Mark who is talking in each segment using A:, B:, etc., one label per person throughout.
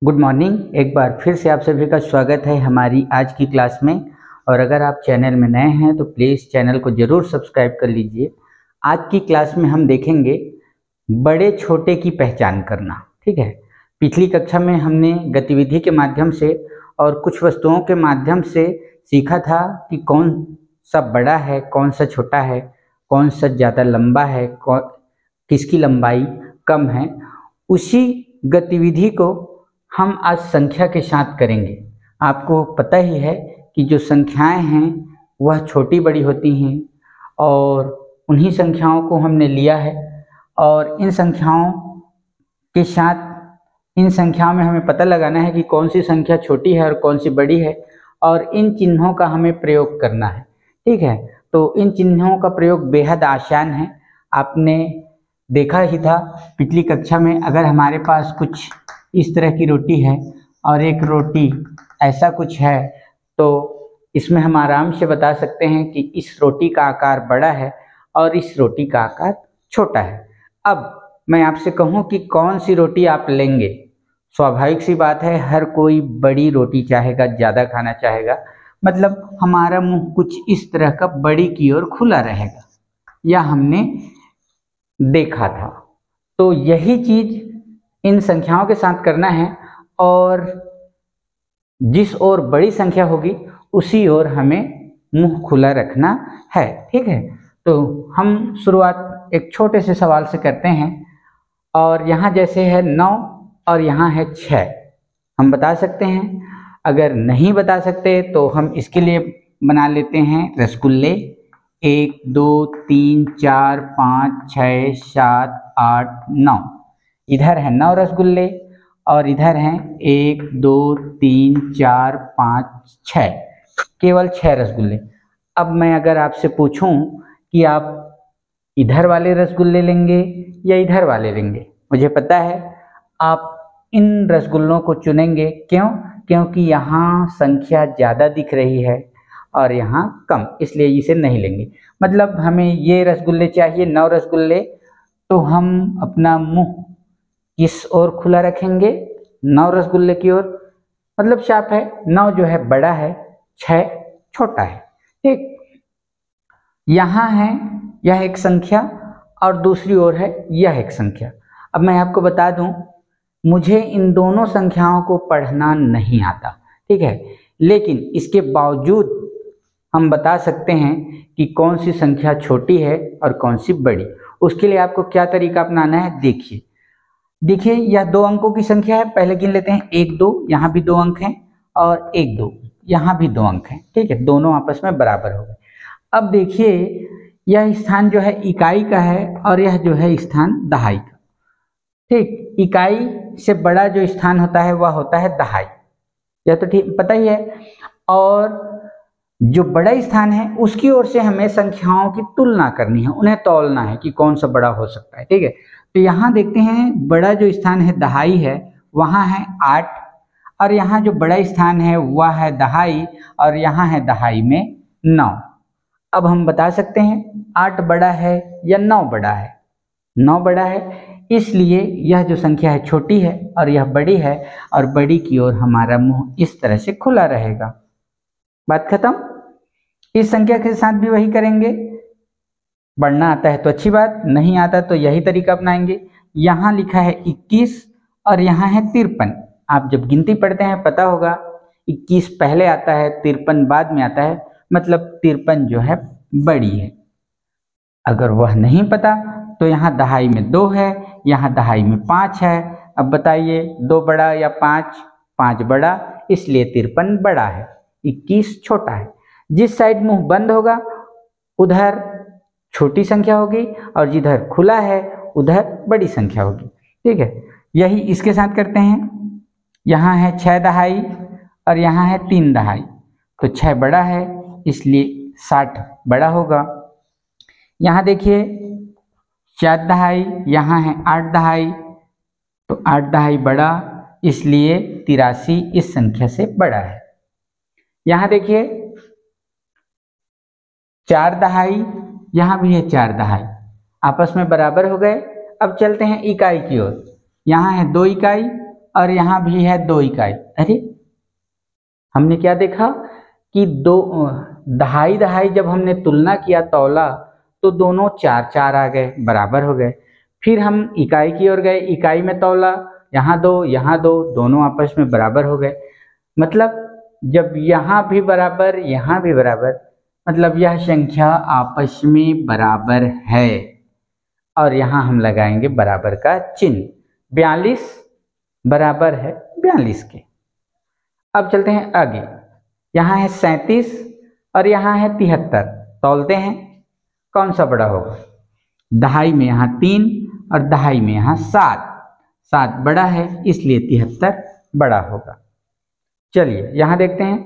A: Good morning. एक बार फिर से आप सभी का स्वागत है हमारी आज की क्लास में। और अगर आप चैनल में नए हैं तो प्लीज़ चैनल को ज़रूर सब्सक्राइब कर लीजिए। आज की क्लास में हम देखेंगे बड़े छोटे की पहचान करना। ठीक है, पिछली कक्षा में हमने गतिविधि के माध्यम से और कुछ वस्तुओं के माध्यम से सीखा था कि कौन सा बड़ा है, कौन सा छोटा है, कौन सा ज़्यादा लंबा है, किसकी लंबाई कम है। उसी गतिविधि को हम आज संख्या के साथ करेंगे। आपको पता ही है कि जो संख्याएं हैं वह छोटी बड़ी होती हैं और उन्हीं संख्याओं को हमने लिया है और इन संख्याओं के साथ इन संख्याओं में हमें पता लगाना है कि कौन सी संख्या छोटी है और कौन सी बड़ी है और इन चिन्हों का हमें प्रयोग करना है। ठीक है, तो इन चिन्हों का प्रयोग बेहद आसान है। आपने देखा ही था पिछली कक्षा में, अगर हमारे पास कुछ इस तरह की रोटी है और एक रोटी ऐसा कुछ है तो इसमें हम आराम से बता सकते हैं कि इस रोटी का आकार बड़ा है और इस रोटी का आकार छोटा है। अब मैं आपसे कहूं कि कौन सी रोटी आप लेंगे, स्वाभाविक सी बात है हर कोई बड़ी रोटी चाहेगा, ज़्यादा खाना चाहेगा। मतलब हमारा मुंह कुछ इस तरह का बड़ी की ओर खुला रहेगा, या हमने देखा था। तो यही चीज़ इन संख्याओं के साथ करना है और जिस ओर बड़ी संख्या होगी उसी ओर हमें मुंह खुला रखना है। ठीक है, तो हम शुरुआत एक छोटे से सवाल से करते हैं। और यहाँ जैसे है 9 और यहाँ है 6, हम बता सकते हैं। अगर नहीं बता सकते तो हम इसके लिए बना लेते हैं रसगुल्ले। 1 2 3 4 5 6 7 8 9। इधर है 9 रसगुल्ले और इधर हैं 1 2 3 4 5 6, केवल 6 रसगुल्ले। अब मैं अगर आपसे पूछूं कि आप इधर वाले रसगुल्ले लेंगे या इधर वाले लेंगे, मुझे पता है आप इन रसगुल्लों को चुनेंगे। क्यों? क्योंकि यहाँ संख्या ज़्यादा दिख रही है और यहाँ कम, इसलिए इसे नहीं लेंगे। मतलब हमें ये रसगुल्ले चाहिए 9 रसगुल्ले, तो हम अपना मुंह किस ओर खुला रखेंगे? 9 रसगुल्ले की ओर। मतलब साफ है, 9 जो है बड़ा है, 6 छोटा है। ठीक, यहाँ है यह एक संख्या और दूसरी ओर है यह एक संख्या। अब मैं आपको बता दूं, मुझे इन दोनों संख्याओं को पढ़ना नहीं आता। ठीक है, लेकिन इसके बावजूद हम बता सकते हैं कि कौन सी संख्या छोटी है और कौन सी बड़ी। उसके लिए आपको क्या तरीका अपनाना है, देखिए यह 2 अंकों की संख्या है। पहले गिन लेते हैं 1 2, यहाँ भी 2 अंक हैं और 1 2, यहाँ भी 2 अंक हैं। ठीक है, दोनों आपस में बराबर हो गए। अब देखिए यह स्थान जो है इकाई का है और यह जो है स्थान दहाई का। ठीक, इकाई से बड़ा जो स्थान होता है वह होता है दहाई, यह तो ठीक पता ही है। और जो बड़ा स्थान है उसकी ओर से हमें संख्याओं की तुलना करनी है, उन्हें तौलना है कि कौन सा बड़ा हो सकता है। ठीक है, तो यहाँ देखते हैं बड़ा जो स्थान है दहाई है, वहाँ है 8 और यहाँ जो बड़ा स्थान है वह है दहाई और यहाँ है दहाई में 9। अब हम बता सकते हैं 8 बड़ा है या 9 बड़ा है। 9 बड़ा है, इसलिए यह जो संख्या है छोटी है और यह बड़ी है और बड़ी की ओर हमारा मुंह इस तरह से खुला रहेगा। बात खत्म। इस संख्या के साथ भी वही करेंगे। बढ़ना आता है तो अच्छी बात, नहीं आता तो यही तरीका अपनाएंगे। यहाँ लिखा है 21 और यहाँ है 53। आप जब गिनती पढ़ते हैं पता होगा 21 पहले आता है, 53 बाद में आता है, मतलब 53 जो है बड़ी है। अगर वह नहीं पता तो यहाँ दहाई में 2 है, यहाँ दहाई में 5 है। अब बताइए 2 बड़ा या 5? 5 बड़ा, इसलिए 53 बड़ा है, 21 छोटा है। जिस साइड मुंह बंद होगा उधर छोटी संख्या होगी और जिधर खुला है उधर बड़ी संख्या होगी। ठीक है, यही इसके साथ करते हैं। यहाँ है 6 दहाई और यहाँ है 3 दहाई, तो 6 बड़ा है इसलिए 60 बड़ा होगा। यहाँ देखिए 4 दहाई, यहाँ है 8 दहाई, तो 8 दहाई बड़ा, इसलिए 83 इस संख्या से बड़ा है। यहाँ देखिए 4 दहाई, यहाँ भी है 4 दहाई, आपस में बराबर हो गए। अब चलते हैं इकाई की ओर। यहाँ है 2 इकाई और यहाँ भी है 2 इकाई। अरे हमने क्या देखा कि दो दहाई दहाई जब हमने तुलना किया तौला तो दोनों 4 4 आ गए, बराबर हो गए। फिर हम इकाई की ओर गए, इकाई में तौला, यहाँ 2 यहाँ 2, दोनों आपस में बराबर हो गए। मतलब जब यहाँ भी बराबर यहाँ भी बराबर, मतलब यह संख्या आपस में बराबर है और यहाँ हम लगाएंगे बराबर का चिन्ह। 42 बराबर है 42 के। अब चलते हैं आगे, यहाँ है 37 और यहाँ है 73। तौलते हैं कौन सा बड़ा होगा। दहाई में यहाँ 3 और दहाई में यहाँ 7, 7 बड़ा है इसलिए 73 बड़ा होगा। चलिए यहाँ देखते हैं,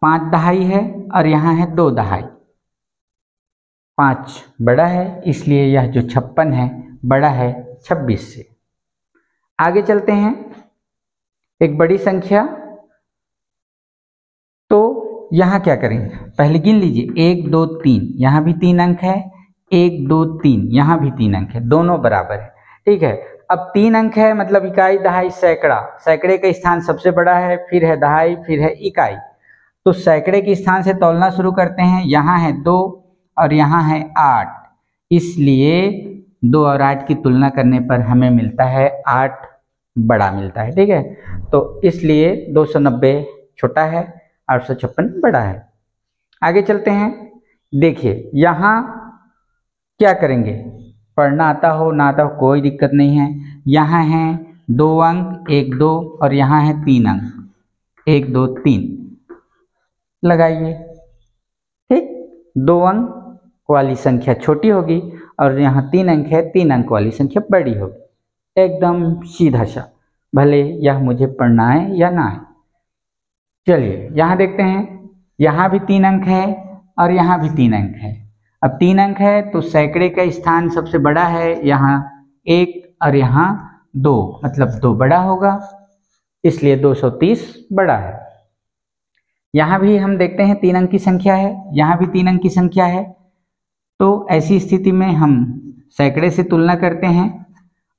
A: 5 दहाई है और यहाँ है 2 दहाई। 5 बड़ा है इसलिए यह जो 56 है बड़ा है 26 से। आगे चलते हैं, एक बड़ी संख्या, तो यहाँ क्या करेंगे, पहले गिन लीजिए 1 2 3, यहाँ भी 3 अंक है, 1 2 3, यहाँ भी 3 अंक है, दोनों बराबर है। ठीक है, अब 3 अंक है मतलब इकाई दहाई सैकड़ा, सैकड़े का स्थान सबसे बड़ा है, फिर है दहाई, फिर है इकाई। तो सैकड़े के स्थान से तौलना शुरू करते हैं। यहाँ है 2 और यहाँ है 8, इसलिए 2 और 8 की तुलना करने पर हमें मिलता है 8 बड़ा मिलता है। ठीक है, तो इसलिए 290 छोटा है, 856 बड़ा है। आगे चलते हैं, देखिए यहाँ क्या करेंगे, पढ़ना आता हो ना आता हो कोई दिक्कत नहीं है। यहाँ है 2 अंक 1 2 और यहाँ है 3 अंक 1 2 3 लगाइए। ठीक, 2 अंक वाली संख्या छोटी होगी और यहाँ 3 अंक है, 3 अंक वाली संख्या बड़ी होगी। एकदम सीधा सा, भले यह मुझे पढ़ना है या ना है। चलिए यहाँ देखते हैं, यहाँ भी 3 अंक है और यहाँ भी 3 अंक है। अब 3 अंक है तो सैकड़े का स्थान सबसे बड़ा है, यहाँ 1 और यहाँ 2, मतलब 2 बड़ा होगा, इसलिए 230 बड़ा है। यहाँ भी हम देखते हैं 3 अंक की संख्या है, यहाँ भी 3 अंक की संख्या है। तो ऐसी स्थिति में हम सैकड़े से तुलना करते हैं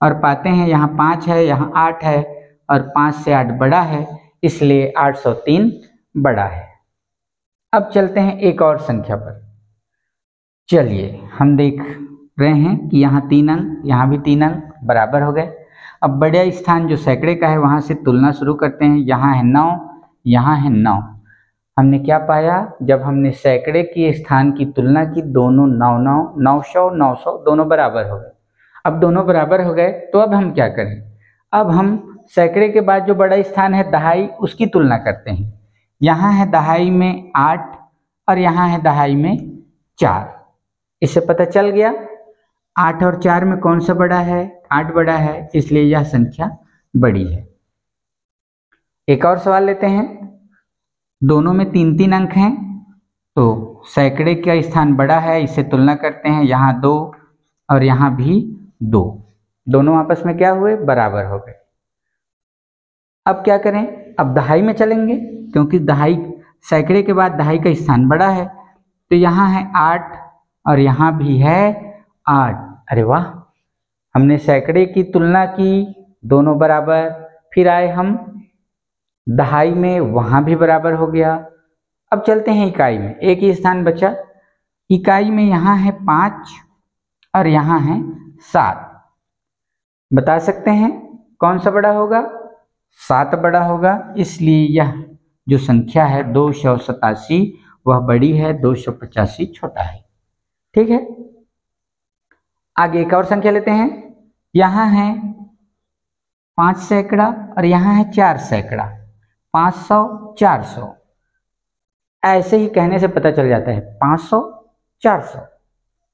A: और पाते हैं यहाँ 5 है, यहाँ 8 है और 5 से 8 बड़ा है, इसलिए 803 बड़ा है। अब चलते हैं एक और संख्या पर। चलिए हम देख रहे हैं कि यहाँ 3 अंक, यहाँ भी 3 अंक बराबर हो गए। अब बड़ा स्थान जो सैकड़े का है वहाँ से तुलना शुरू करते हैं। यहाँ है 9, यहाँ है 9। हमने क्या पाया, जब हमने सैकड़े के स्थान की तुलना की, दोनों 9 9 900 900 दोनों बराबर हो गए। अब दोनों बराबर हो गए तो अब हम क्या करें, अब हम सैकड़े के बाद जो बड़ा स्थान है दहाई, उसकी तुलना करते हैं। यहाँ है दहाई में 8 और यहाँ है दहाई में 4। इससे पता चल गया 8 और 4 में कौन सा बड़ा है, 8 बड़ा है, इसलिए यह संख्या बड़ी है। एक और सवाल लेते हैं, दोनों में 3 3 अंक हैं तो सैकड़े का स्थान बड़ा है, इससे तुलना करते हैं। यहाँ 2 और यहाँ भी 2, दोनों आपस में क्या हुए, बराबर हो गए। अब क्या करें, अब दहाई में चलेंगे, क्योंकि दहाई सैकड़े के बाद दहाई का स्थान बड़ा है। तो यहाँ है 8 और यहाँ भी है 8। अरे वाह, हमने सैकड़े की तुलना की, दोनों बराबर, फिर आए हम दहाई में, वहाँ भी बराबर हो गया। अब चलते हैं इकाई में, एक ही स्थान बचा। इकाई में यहाँ है 5 और यहाँ है 7। बता सकते हैं कौन सा बड़ा होगा, 7 बड़ा होगा, इसलिए यह जो संख्या है 287 वह बड़ी है, 285 छोटा है। ठीक है, आगे एक और संख्या लेते हैं। यहाँ है 5 सैकड़ा और यहाँ है 4 सैकड़ा, 500 400। ऐसे ही कहने से पता चल जाता है 500 400,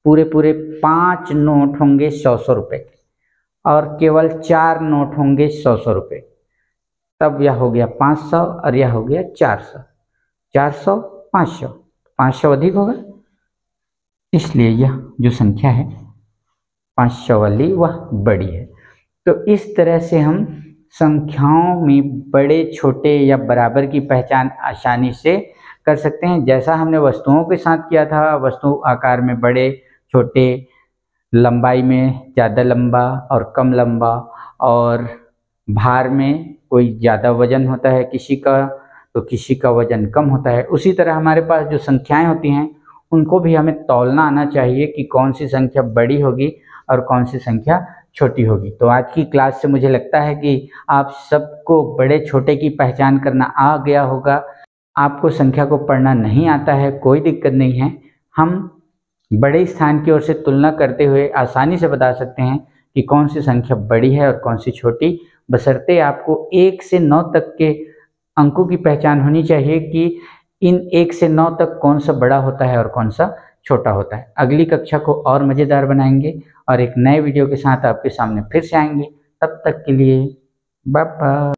A: पूरे पूरे 5 नोट होंगे 100 रुपए के और केवल 4 नोट होंगे 100 रुपए। तब यह हो गया 500 और यह हो गया 400। 400 500, 500 अधिक होगा, इसलिए यह जो संख्या है 500 वाली वह बड़ी है। तो इस तरह से हम संख्याओं में बड़े छोटे या बराबर की पहचान आसानी से कर सकते हैं। जैसा हमने वस्तुओं के साथ किया था, वस्तु आकार में बड़े छोटे लंबाई में ज़्यादा लंबा और कम लंबा, और भार में कोई ज़्यादा वजन होता है किसी का तो किसी का वजन कम होता है। उसी तरह हमारे पास जो संख्याएं होती हैं उनको भी हमें तौलना आना चाहिए कि कौन सी संख्या बड़ी होगी और कौन सी संख्या छोटी होगी। तो आज की क्लास से मुझे लगता है कि आप सबको बड़े छोटे की पहचान करना आ गया होगा। आपको संख्या को पढ़ना नहीं आता है, कोई दिक्कत नहीं है। हम बड़े स्थान की ओर से तुलना करते हुए आसानी से बता सकते हैं कि कौन सी संख्या बड़ी है और कौन सी छोटी, बशर्ते आपको 1 से 9 तक के अंकों की पहचान होनी चाहिए कि इन 1 से 9 तक कौन सा बड़ा होता है और कौन सा छोटा होता है। अगली कक्षा को और मज़ेदार बनाएंगे और एक नए वीडियो के साथ आपके सामने फिर से आएंगे। तब तक के लिए बाय बाय।